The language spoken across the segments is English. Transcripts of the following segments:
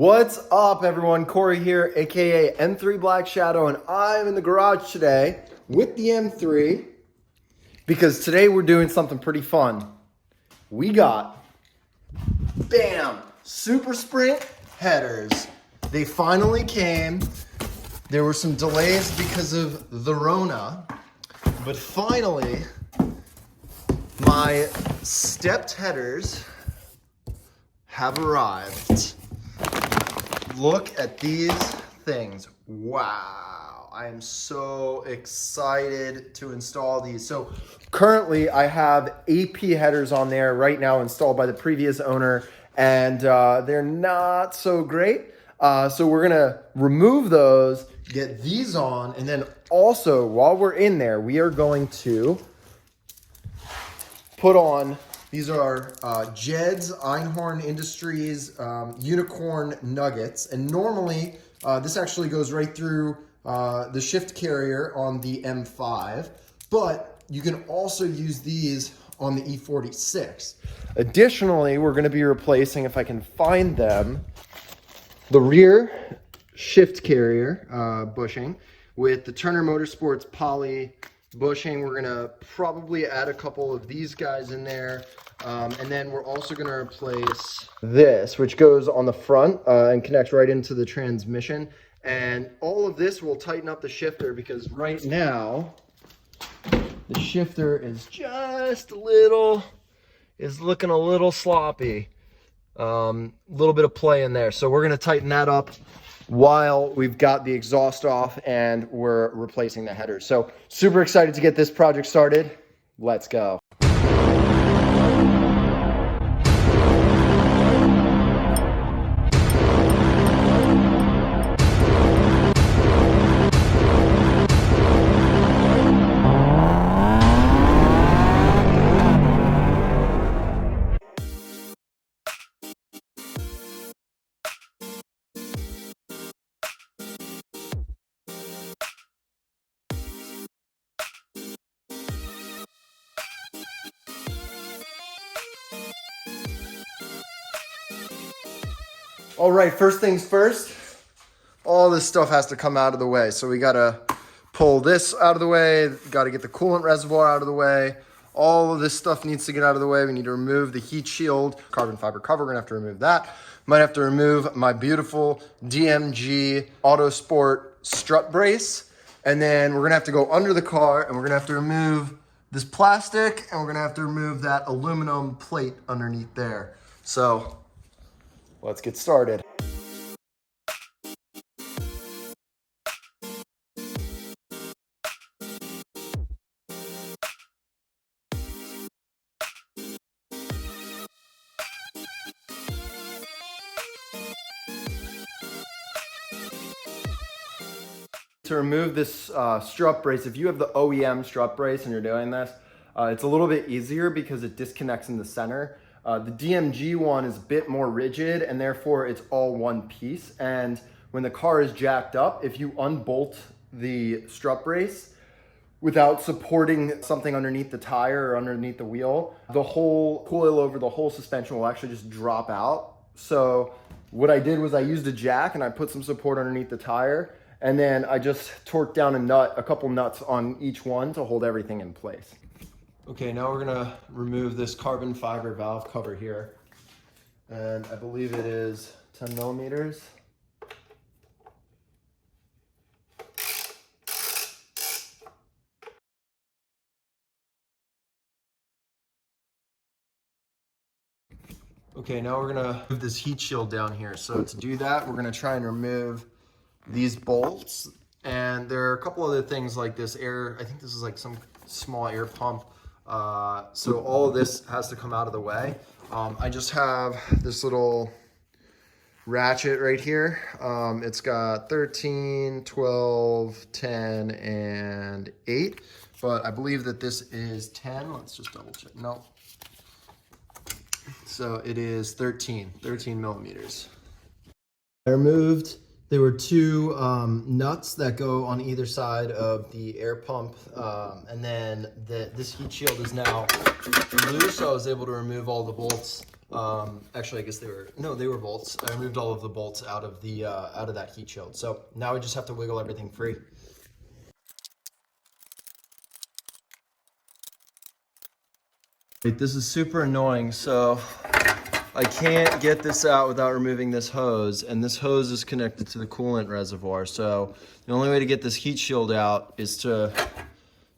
What's up, everyone? Corey here, aka M3 Black Shadow, and I'm in the garage today with the M3 because today we're doing something pretty fun. We got, bam, Supersprint headers. They finally came. There were some delays because of the Rona, but finally, my stepped headers have arrived. Look at these things. Wow. I am so excited to install these. So currently I have AP headers on there right now installed by the previous owner, and they're not so great. So we're gonna remove those, get these on, and then also while we're in there, we are going to put on, these are Jed's Einhorn Industries Unicorn Nuggets. And normally, this actually goes right through the shift carrier on the M5, but you can also use these on the E46. Additionally, we're gonna be replacing, if I can find them, the rear shift carrier bushing with the Turner Motorsport's poly bushing. We're gonna probably add a couple of these guys in there. And then we're also gonna replace this, which goes on the front and connects right into the transmission. And all of this will tighten up the shifter because right now, the shifter is just looking a little sloppy. Little bit of play in there. So we're gonna tighten that up while we've got the exhaust off and we're replacing the headers. So super excited to get this project started. Let's go. All right, first things first, all this stuff has to come out of the way. So we gotta pull this out of the way, gotta get the coolant reservoir out of the way. All of this stuff needs to get out of the way. We need to remove the heat shield, carbon fiber cover, we're gonna have to remove that. Might have to remove my beautiful DMG Autosport strut brace. And then we're gonna have to go under the car and we're gonna have to remove this plastic and we're gonna have to remove that aluminum plate underneath there. So let's get started. To remove this strut brace, if you have the OEM strut brace and you're doing this, it's a little bit easier because it disconnects in the center. The DMG one is a bit more rigid and therefore it's all one piece. And when the car is jacked up, if you unbolt the strut brace without supporting something underneath the tire or underneath the wheel, the whole coil over the whole suspension will actually just drop out. So what I did was I used a jack and I put some support underneath the tire, and then I just torqued down a couple nuts on each one to hold everything in place. Okay, now we're gonna remove this carbon fiber valve cover here. And I believe it is 10 millimeters. Okay, now we're gonna move this heat shield down here. So to do that, we're gonna try and remove these bolts. And there are a couple other things like this air, I think this is like some small air pump. So all of this has to come out of the way. I just have this little ratchet right here. It's got 13, 12, 10, and 8. But I believe that this is 10. Let's just double check. No. So it is 13 millimeters. I removed, there were two nuts that go on either side of the air pump. And then this heat shield is now loose, so I was able to remove all the bolts Actually, I guess they were bolts. I removed all of the bolts out of that heat shield. So now we just have to wiggle everything free. This is super annoying. So I can't get this out without removing this hose, and this hose is connected to the coolant reservoir. So the only way to get this heat shield out is to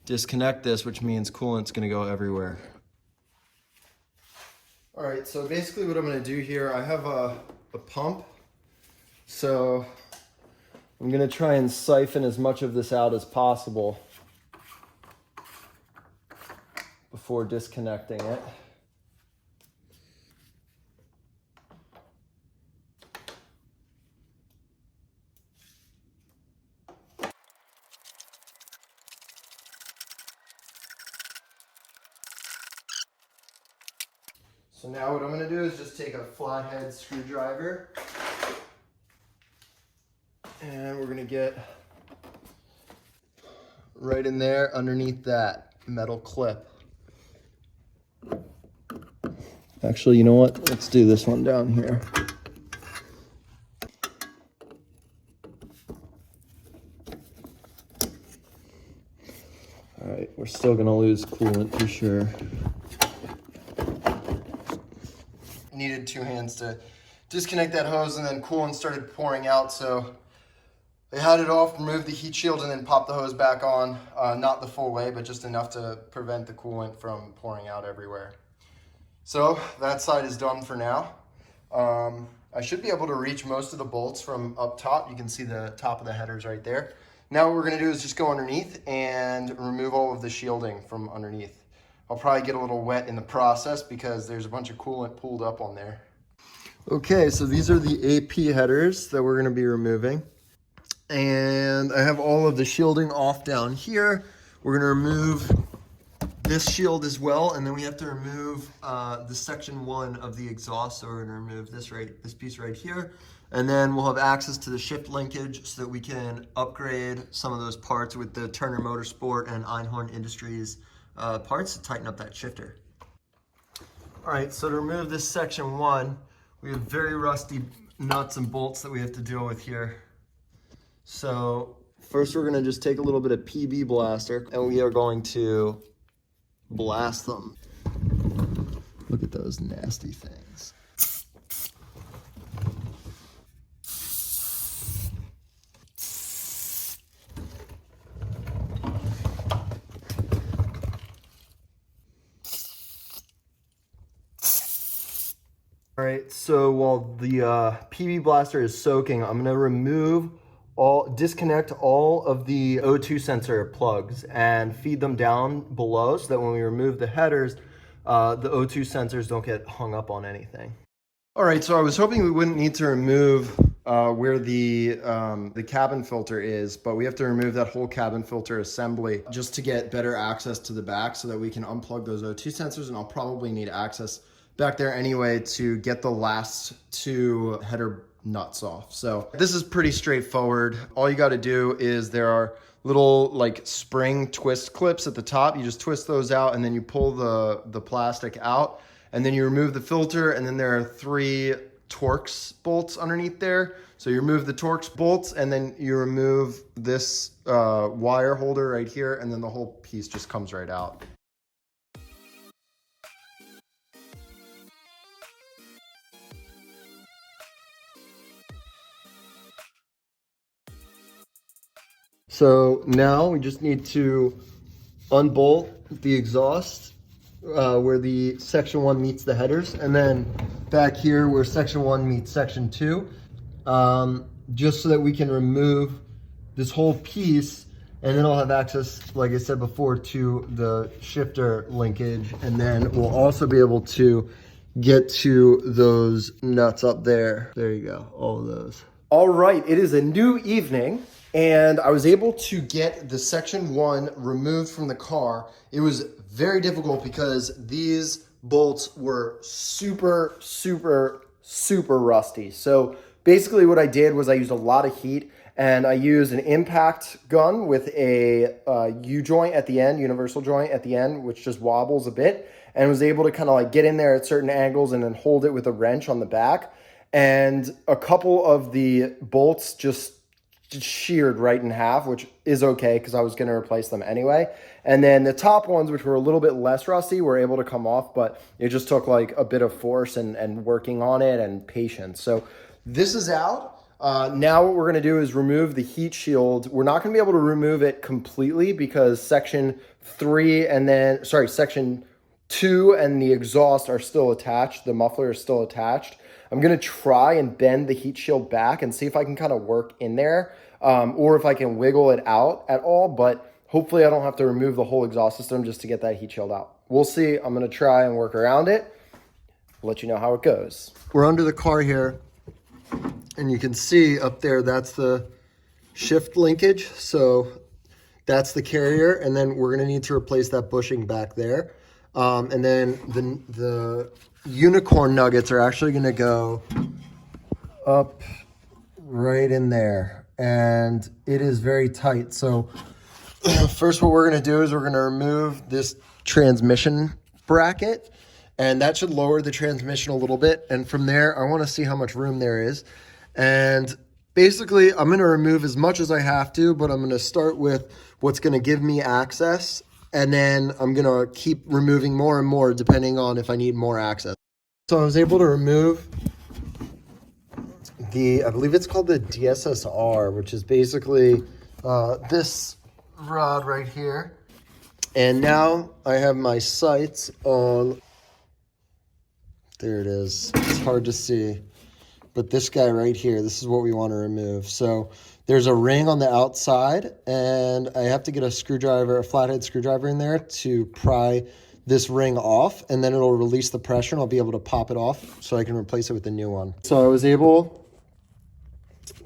disconnect this, which means coolant's gonna go everywhere. All right, so basically what I'm gonna do here, I have a pump. So I'm gonna try and siphon as much of this out as possible before disconnecting it. So now what I'm gonna do is just take a flathead screwdriver and we're gonna get right in there underneath that metal clip. Actually, you know what? Let's do this one down here. All right, we're still gonna lose coolant for sure. Needed two hands to disconnect that hose, and then coolant started pouring out, so I had it off, removed the heat shield, and then popped the hose back on. Not the full way, but just enough to prevent the coolant from pouring out everywhere. So that side is done for now. I should be able to reach most of the bolts from up top. You can see the top of the headers right there. Now what we're gonna do is just go underneath and remove all of the shielding from underneath. I'll probably get a little wet in the process because there's a bunch of coolant pooled up on there. Okay, so these are the AP headers that we're gonna be removing. And I have all of the shielding off down here. We're gonna remove this shield as well, and then we have to remove the section 1 of the exhaust. So we're gonna remove this piece right here, and then we'll have access to the shift linkage so that we can upgrade some of those parts with the Turner Motorsport and Einhorn Industries parts to tighten up that shifter. All right, so to remove this section 1, we have very rusty nuts and bolts that we have to deal with here. So first we're gonna just take a little bit of PB blaster and we are going to blast them. Look at those nasty things. All right, so while the PB blaster is soaking, I'm gonna disconnect all of the O2 sensor plugs and feed them down below so that when we remove the headers, the O2 sensors don't get hung up on anything. All right, so I was hoping we wouldn't need to remove where the cabin filter is, but we have to remove that whole cabin filter assembly just to get better access to the back so that we can unplug those O2 sensors, and I'll probably need access back there anyway to get the last 2 header nuts off. So this is pretty straightforward. All you got to do is there are little like spring twist clips at the top. You just twist those out and then you pull the plastic out and then you remove the filter, and then there are 3 Torx bolts underneath there. So you remove the Torx bolts and then you remove this wire holder right here, and then the whole piece just comes right out. So now we just need to unbolt the exhaust where the section 1 meets the headers, and then back here where section 1 meets section 2, just so that we can remove this whole piece, and then I'll have access, like I said before, to the shifter linkage, and then we'll also be able to get to those nuts up there. There you go, all of those. All right, it is a new evening, and I was able to get the section 1 removed from the car. It was very difficult because these bolts were super, super, super rusty. So basically what I did was I used a lot of heat, and I used an impact gun with a U-joint at the end, universal joint at the end, which just wobbles a bit. and was able to kind of like get in there at certain angles and then hold it with a wrench on the back. And a couple of the bolts just sheared right in half, which is okay because I was going to replace them anyway. And then the top ones, which were a little bit less rusty, were able to come off, but it just took like a bit of force and working on it and patience. So this is out. Now what we're going to do is remove the heat shield. We're not going to be able to remove it completely because section 2 and the exhaust are still attached. The muffler is still attached. I'm going to try and bend the heat shield back and see if I can kind of work in there, or if I can wiggle it out at all, but hopefully I don't have to remove the whole exhaust system just to get that heat shield out. We'll see. I'm going to try and work around it. I'll let you know how it goes. We're under the car here, and you can see up there, that's the shift linkage. So that's the carrier, and then we're going to need to replace that bushing back there. And then the Unicorn Nuggets are actually going to go up right in there, and it is very tight. So first what we're going to do is we're going to remove this transmission bracket, and that should lower the transmission a little bit. And from there, I want to see how much room there is. And basically, I'm going to remove as much as I have to, but I'm going to start with what's going to give me access. And then I'm going to keep removing more and more depending on if I need more access. So I was able to remove I believe it's called the DSSR, which is basically this rod right here. And now I have my sights on, there it is. It's hard to see. But this guy right here, this is what we want to remove. So there's a ring on the outside, and I have to get a flathead screwdriver in there to pry this ring off, and then it'll release the pressure, and I'll be able to pop it off so I can replace it with a new one. So I was able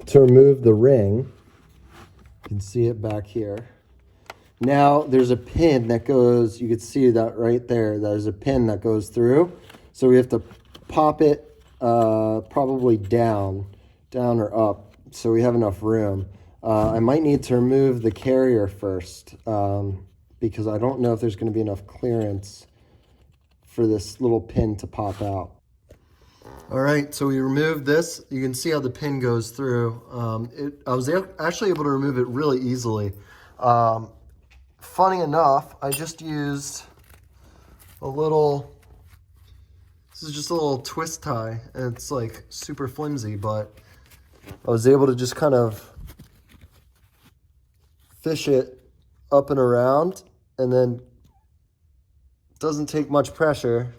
to remove the ring. You can see it back here. Now there's a pin that goes, you can see that right there. There's a pin that goes through. So we have to pop it probably down or up, so we have enough room. I might need to remove the carrier first, because I don't know if there's going to be enough clearance for this little pin to pop out. All right, so we removed this. You can see how the pin goes through. I was actually able to remove it really easily. Funny enough, I just used this is just a little twist tie, and it's like super flimsy, but I was able to just kind of fish it up and around, and then it doesn't take much pressure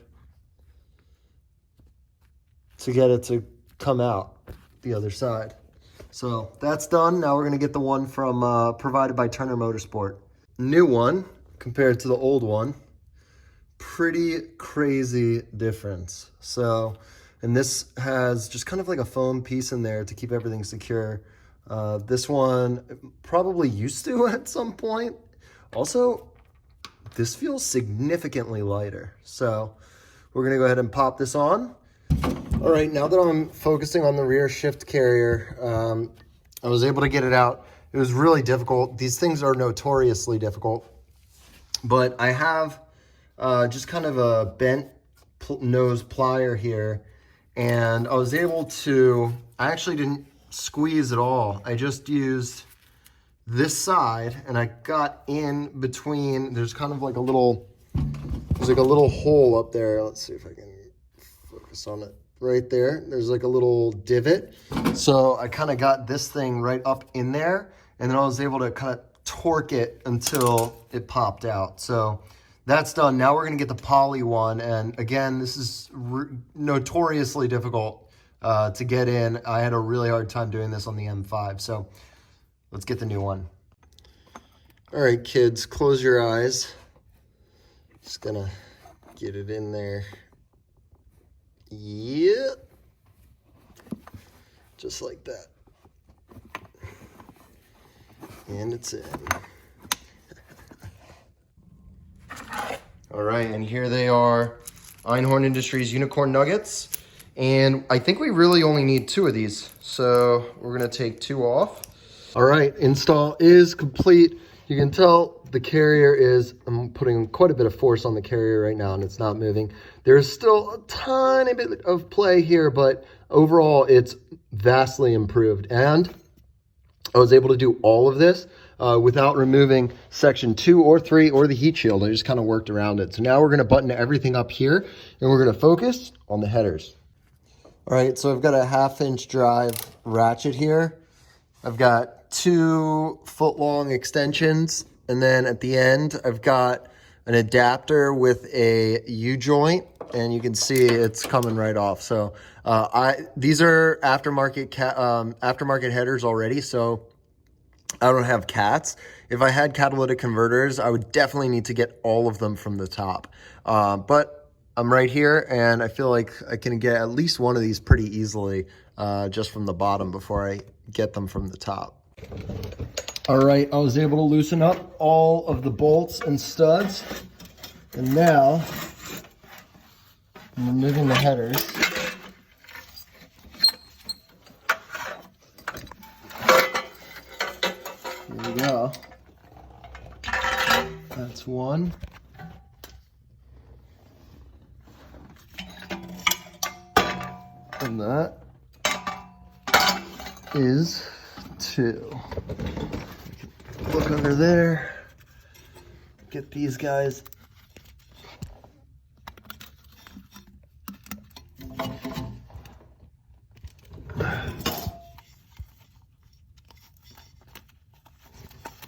to get it to come out the other side. So that's done. Now we're going to get the one from provided by Turner Motorsport. New one compared to the old one. Pretty crazy difference. So, and this has just kind of like a foam piece in there to keep everything secure. This one probably used to at some point. Also, this feels significantly lighter. So we're gonna go ahead and pop this on. All right, now that I'm focusing on the rear shift carrier, I was able to get it out. It was really difficult. These things are notoriously difficult, but I have just kind of a bent nose plier here, and I was able to, I actually didn't squeeze at all. I just used this side, and I got in between, there's kind of like a little, there's like a little hole up there. Let's see if I can focus on it. Right there, there's like a little divot. So I kind of got this thing right up in there, and then I was able to kind of torque it until it popped out. So that's done. Now we're gonna get the poly one, and again, this is notoriously difficult to get in. I had a really hard time doing this on the M5, so let's get the new one. All right, kids, close your eyes. Just gonna get it in there. Yeah, just like that. And it's in. All right, and here they are, Einhorn Industries Unicorn Nuggets. And I think we really only need 2 of these. So we're gonna take 2 off. All right, install is complete. You can tell the carrier is, I'm putting quite a bit of force on the carrier right now and it's not moving. There's still a tiny bit of play here, but overall it's vastly improved. And I was able to do all of this without removing section 2 or 3 or the heat shield. I just kind of worked around it. So now we're going to button everything up here and we're going to focus on the headers. All right, so I've got a 1/2-inch drive ratchet here. I've got 2 foot-long extensions, and then at the end, I've got an adapter with a U-joint, and you can see it's coming right off. So these are aftermarket headers already, so I don't have cats. If I had catalytic converters, I would definitely need to get all of them from the top. But I'm right here, and I feel like I can get at least one of these pretty easily just from the bottom before I get them from the top. All right, I was able to loosen up all of the bolts and studs, and now I'm removing the headers. Here we go. That's one. And that is 2. Look under there. Get these guys.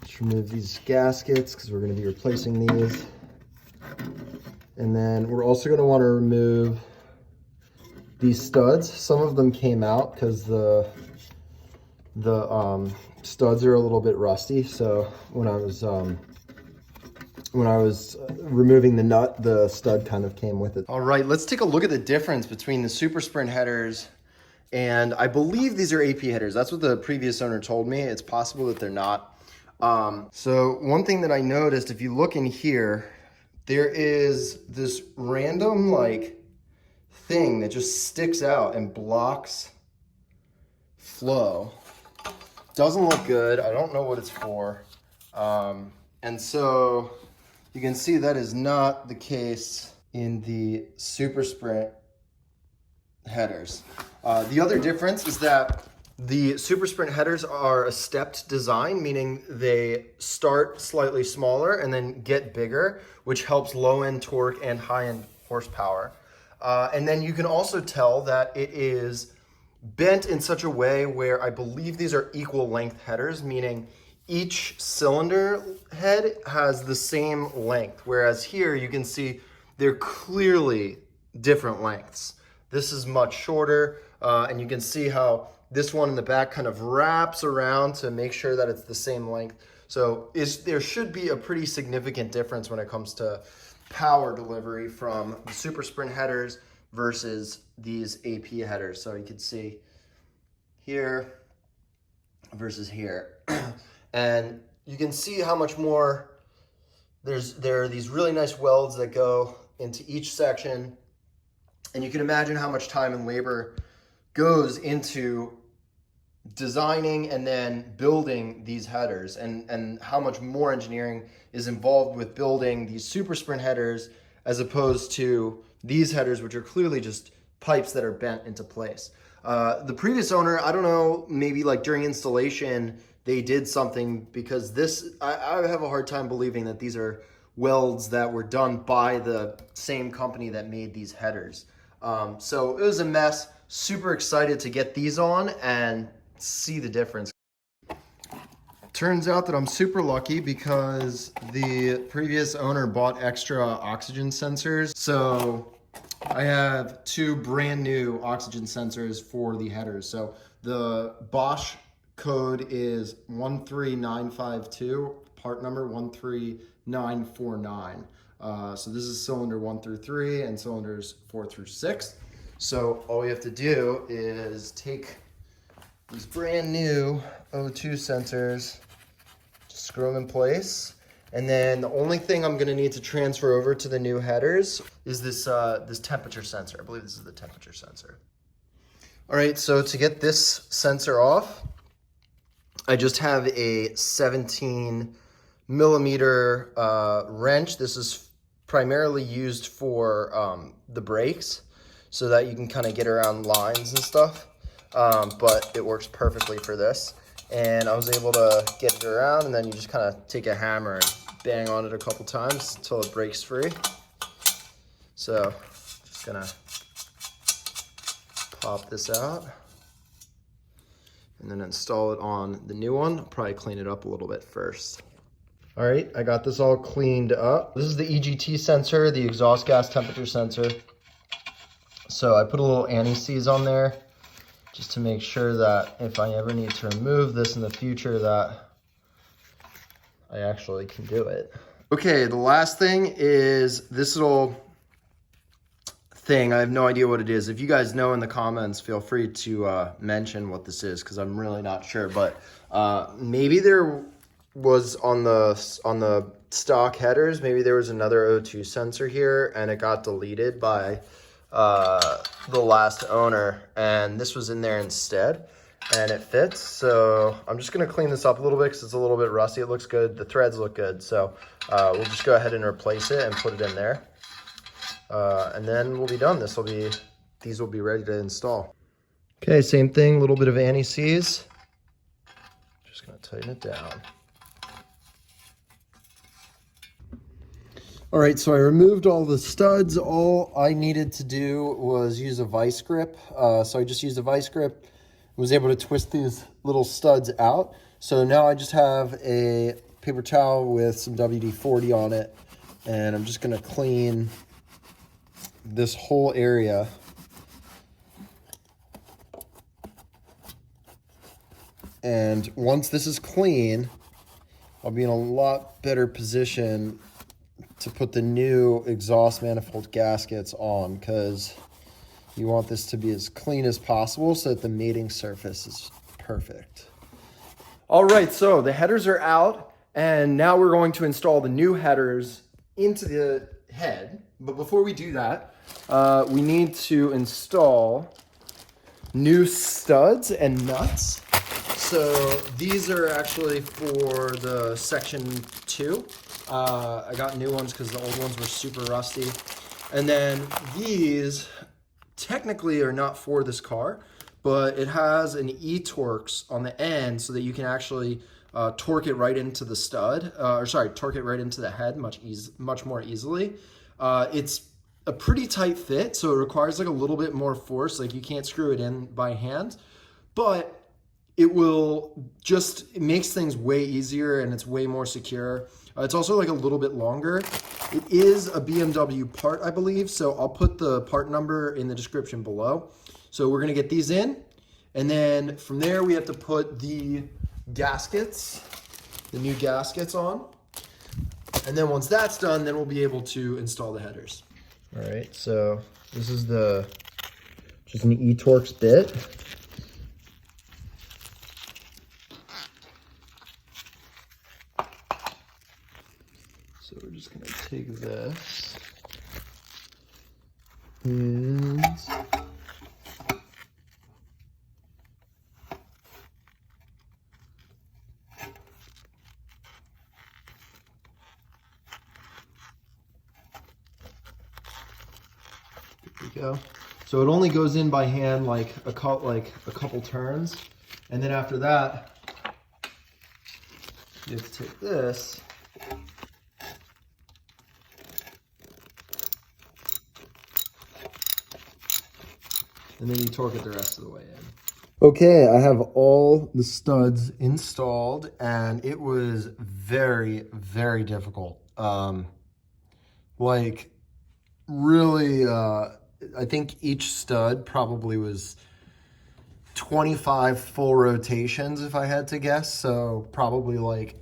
Just remove these gaskets because we're going to be replacing these. And then we're also going to want to remove these studs. Some of them came out because the studs are a little bit rusty. So when I was removing the nut, the stud kind of came with it. All right, let's take a look at the difference between the Supersprint headers and I believe these are AP headers. That's what the previous owner told me. It's possible that they're not. So one thing that I noticed, if you look in here, there is this random like thing that just sticks out and blocks flow. Doesn't look good. I don't know what it's for. And so you can see that is not the case in the Supersprint headers. The other difference is that the Supersprint headers are a stepped design, meaning they start slightly smaller and then get bigger, which helps low-end torque and high-end horsepower. And then you can also tell that it is bent in such a way where I believe these are equal length headers, meaning each cylinder head has the same length, whereas here you can see they're clearly different lengths. This is much shorter, and you can see how this one in the back kind of wraps around to make sure that it's the same length. So there should be a pretty significant difference when it comes to power delivery from the Supersprint headers versus these AP headers. So you can see here versus here. And you can see how much more there are these really nice welds that go into each section. And you can imagine how much time and labor goes into designing and then building these headers, and how much more engineering is involved with building these Supersprint headers as opposed to these headers, which are clearly just pipes that are bent into place. The previous owner, I don't know, maybe like during installation, they did something, because I have a hard time believing that these are welds that were done by the same company that made these headers. So it was a mess. Super excited to get these on and see the difference. Turns out that I'm super lucky because the previous owner bought extra oxygen sensors. So I have 2 brand new oxygen sensors for the headers. So the Bosch code is 13952, part number 13949. So this is cylinder 1 through 3 and cylinders 4 through 6. So all we have to do is take these brand new O2 sensors, just screw them in place. And then the only thing I'm gonna need to transfer over to the new headers is this temperature sensor. I believe this is the temperature sensor. All right, so to get this sensor off, I just have a 17 millimeter wrench. This is primarily used for the brakes so that you can kind of get around lines and stuff. But it works perfectly for this. And I was able to get it around, and then you just kind of take a hammer and bang on it a couple times until it breaks free. So just gonna pop this out and then install it on the new one. I'll probably clean it up a little bit first. All right, I got this all cleaned up. This is the EGT sensor, the exhaust gas temperature sensor. So I put a little anti-seize on there just to make sure that if I ever need to remove this in the future that I actually can do it. Okay, the last thing is this little thing. I have no idea what it is. If you guys know in the comments, feel free to mention what this is, because I'm really not sure. But maybe there was on the stock headers, maybe there was another O2 sensor here and it got deleted by the last owner, and this was in there instead, and it fits. So I'm just going to clean this up a little bit because it's a little bit rusty. It looks good. The threads look good. So we'll just go ahead and replace it and put it in there. And then we'll be done. These will be ready to install. Okay, same thing, a little bit of anti-seize. Just going to tighten it down. All right, so I removed all the studs. All I needed to do was use a vice grip. So I just used a vice grip, was able to twist these little studs out. So now I just have a paper towel with some WD-40 on it, and I'm just gonna clean this whole area. And once this is clean, I'll be in a lot better position to put the new exhaust manifold gaskets on, because you want this to be as clean as possible so that the mating surface is perfect. All right, so the headers are out, and now we're going to install the new headers into the head. But before we do that, we need to install new studs and nuts. So these are actually for the section 2. I got new ones because the old ones were super rusty. And then these technically are not for this car, but it has an E-Torx on the end so that you can actually torque it right into the stud, torque it right into the head much more easily. It's a pretty tight fit, so it requires like a little bit more force. Like you can't screw it in by hand, but it makes things way easier and it's way more secure. It's also like a little bit longer. It is a BMW part, I believe, so I'll put the part number in the description below. So we're gonna get these in, and then from there we have to put the gaskets, the new gaskets on. And then once that's done, then we'll be able to install the headers. All right, so this is just an E-Torx bit. So we're just gonna take this and there we go. So it only goes in by hand like a couple turns, and then after that you have to take this and then you torque it the rest of the way in. Okay, I have all the studs installed, and it was very, very difficult. Like really, I think each stud probably was 25 full rotations if I had to guess. So probably like,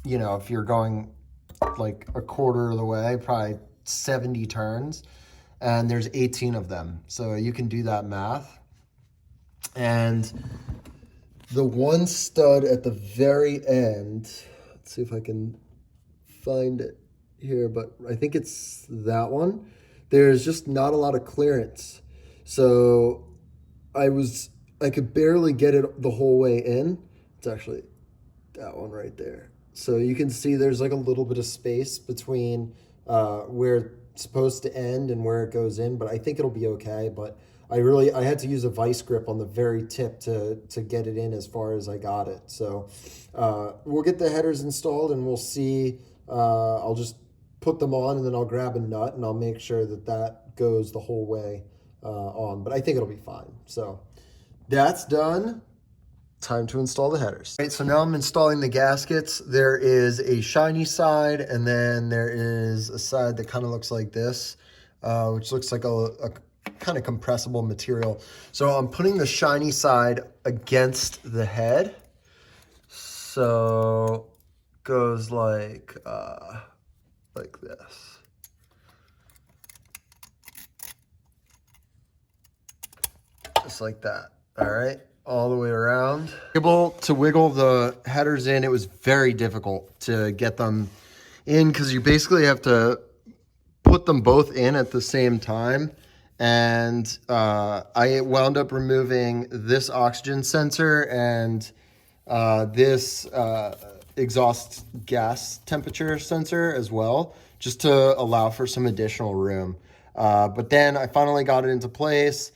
you know, if you're going like a quarter of the way, probably 70 turns. And there's 18 of them. So you can do that math. And the one stud at the very end, let's see if I can find it here, but I think it's that one. There's just not a lot of clearance. So I could barely get it the whole way in. It's actually that one right there. So you can see there's like a little bit of space between where it's supposed to end and where it goes in, but I think it'll be okay. But I had to use a vice grip on the very tip to get it in as far as I got it. So we'll get the headers installed and we'll see. I'll just put them on and then I'll grab a nut and I'll make sure that that goes the whole way on. But I think it'll be fine. So that's done. Time to install the headers. All right, so now I'm installing the gaskets. There is a shiny side, and then there is a side that kind of looks like this, which looks like a kind of compressible material. So I'm putting the shiny side against the head. So it goes like this. Just like that. All right. All the way around. Able to wiggle the headers in. It was very difficult to get them in because you basically have to put them both in at the same time. And I wound up removing this oxygen sensor and this exhaust gas temperature sensor as well, just to allow for some additional room. But then I finally got it into place.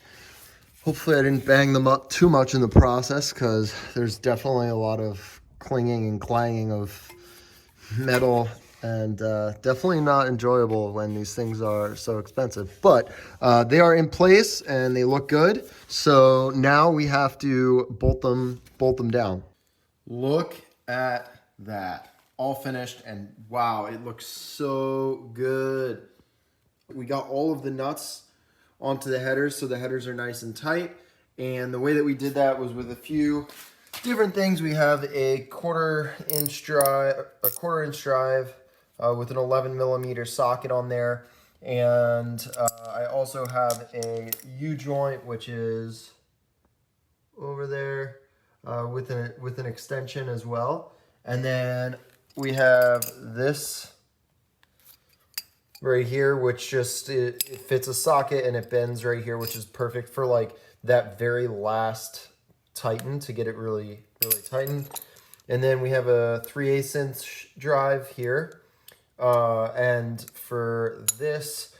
Hopefully I didn't bang them up too much in the process because there's definitely a lot of clinging and clanging of metal and definitely not enjoyable when these things are so expensive. But they are in place and they look good. So now we have to bolt them down. Look at that. All finished and wow, it looks so good. We got all of the nuts onto the headers, so the headers are nice and tight. And the way that we did that was with a few different things. We have a quarter inch drive with an 11 millimeter socket on there, and I also have a U joint, which is over there with an extension as well. And then we have this right here, which just it fits a socket and it bends right here, which is perfect for like that very last tighten to get it really tightened. And then we have a 3/8 inch drive here, and for this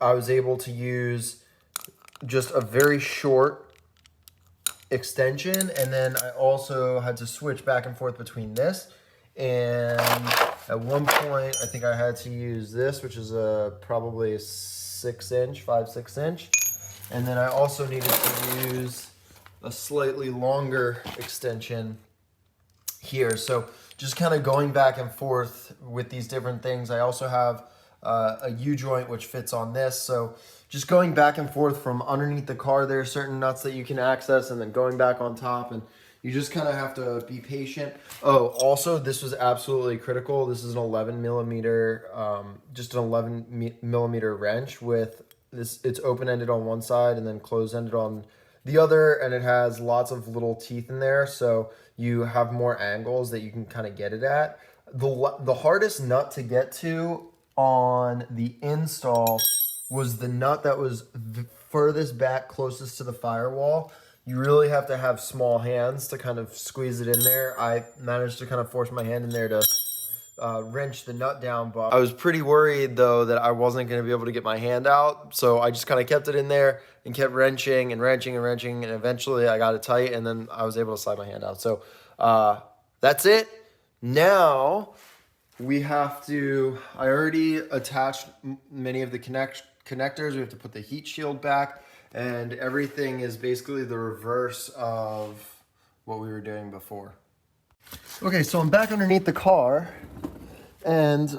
I was able to use just a very short extension, and then I also had to switch back and forth between this. And at one point, I think I had to use this, which is probably a 5/6 inch. And then I also needed to use a slightly longer extension here. So just kind of going back and forth with these different things. I also have a U joint, which fits on this. So just going back and forth from underneath the car, there are certain nuts that you can access, and then going back on top, and you just kind of have to be patient. Oh, also, this was absolutely critical. This is an 11 millimeter, just an 11 millimeter wrench with this. It's open-ended on one side and then closed-ended on the other, and it has lots of little teeth in there, so you have more angles that you can kind of get it at. The hardest nut to get to on the install was the nut that was the furthest back, closest to the firewall. You really have to have small hands to kind of squeeze it in there. I managed to kind of force my hand in there to wrench the nut down, but I was pretty worried though that I wasn't going to be able to get my hand out. So I just kind of kept it in there and kept wrenching and wrenching and wrenching, and eventually I got it tight, and then I was able to slide my hand out. So that's it. Now we have to, I already attached many of the connectors. We have to put the heat shield back, and everything is basically the reverse of what we were doing before. Okay, so I'm back underneath the car, and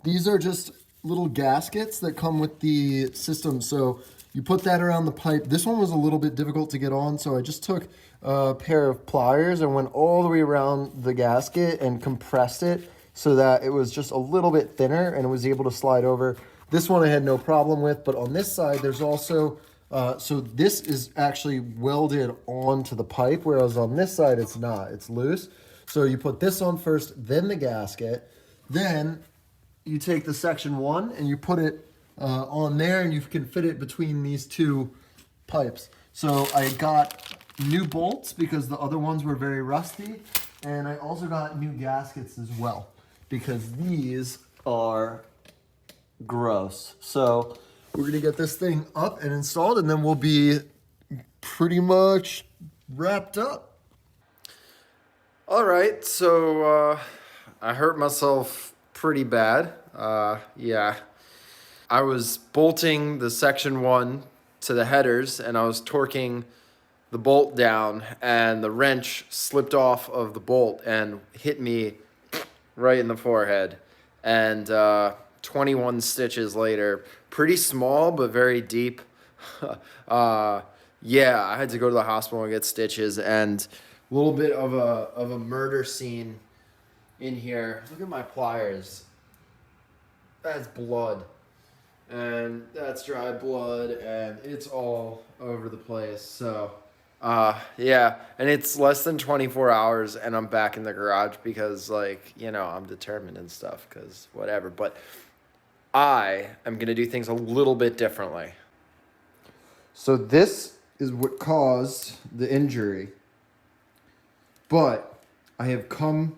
these are just little gaskets that come with the system. So you put that around the pipe. This one was a little bit difficult to get on, so I just took a pair of pliers and went all the way around the gasket and compressed it so that it was just a little bit thinner and it was able to slide over. This one I had no problem with, but on this side, there's also, so this is actually welded onto the pipe, whereas on this side, it's not, it's loose. So you put this on first, then the gasket, then you take the section 1 and you put it on there, and you can fit it between these two pipes. So I got new bolts because the other ones were very rusty, And I also got new gaskets as well, because these are gross. So we're gonna get this thing up and installed, and then we'll be pretty much wrapped up. All right, so I hurt myself pretty bad. Yeah, I was bolting the section 1 to the headers, and I was torquing the bolt down, and the wrench slipped off of the bolt and hit me right in the forehead. And 21 stitches later, pretty small but very deep. Yeah, I had to go to the hospital and get stitches, and a little bit of a murder scene in here. Look at my pliers. That's blood, and that's dry blood, and it's all over the place. So yeah, and it's less than 24 hours and I'm back in the garage because, like, you know, I'm determined and stuff, because whatever. But I am going to do things a little bit differently. So this is what caused the injury, but I have come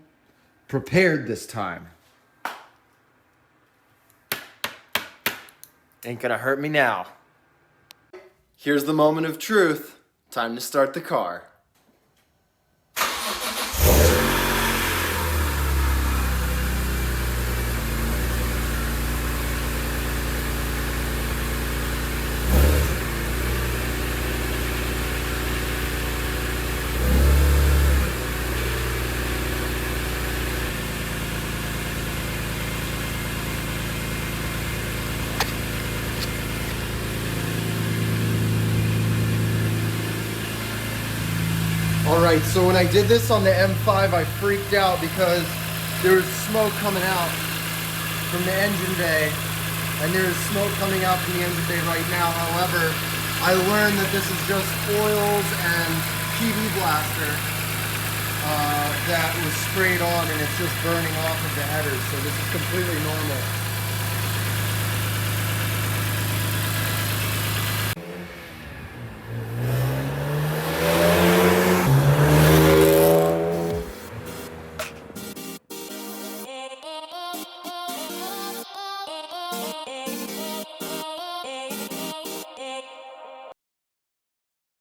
prepared this time. Ain't gonna hurt me now. Here's the moment of truth. Time to start the car. All right, so when I did this on the M5, I freaked out because there was smoke coming out from the engine bay, and there's smoke coming out from the engine bay right now. However, I learned that this is just oils and PV blaster that was sprayed on, and it's just burning off of the headers, so this is completely normal.